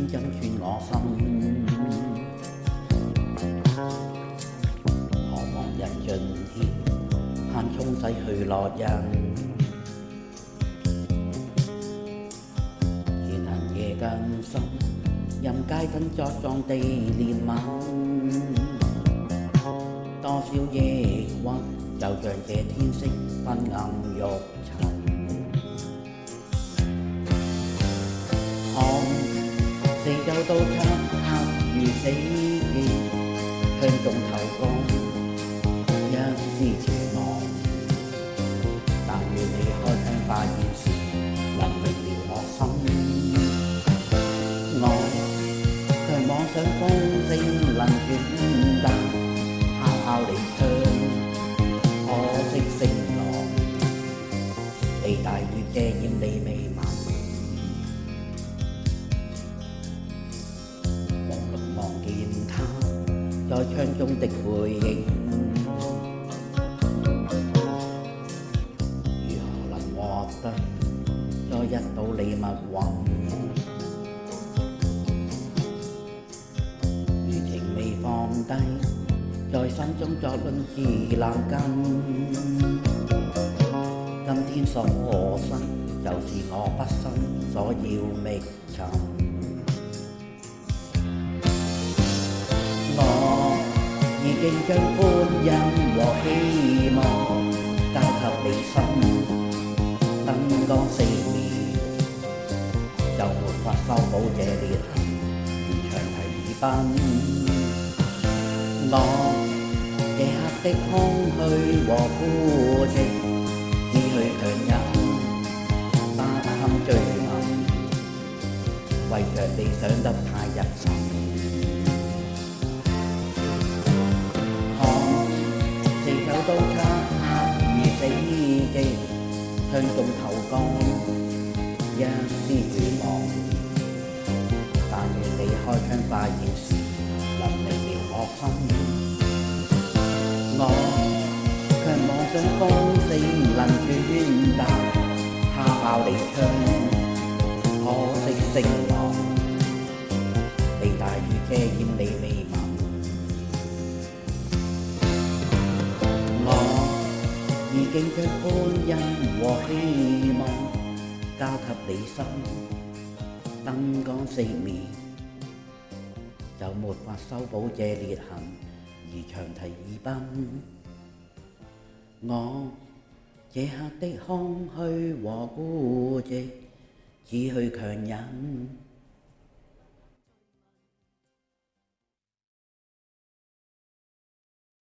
千針穿我心，何妨人盡天，盼沖洗去烙印。前行夜更深，任街燈作狀地憐憫。多少抑鬱，就像這天色昏暗欲沉。四周都漆黑如死結，窗中透光一絲斜望。但願你開窗發現時，能明了我心。我卻妄想風聲能轉淡，悄悄離窗，可惜聲浪被大雨遮掩你未聞。望見他在窗中的背影，如何能獲得再一睹你密雲？餘情未放低，在心中作論自難根。今天所失，就是我畢生所要覓尋。已經將歡欣和希望交給你心，燈光四面，就沒法修補這裂痕，如長堤已奔。我這刻的空虛和孤寂，只去強忍，不堪追問，為着你想得太入神。都漆黑如死寂，窗中透光一絲絕望。但願你開窗發現時，能明了我心。我卻妄想風聲能轉淡，他爆離窗，可惜聲浪被大雨遮掩你未聞。已經將歡欣和希望交給你心，燈光熄滅，就沒法修補這裂痕，而長堤已奔。我這刻的空虛和孤寂，只去強忍。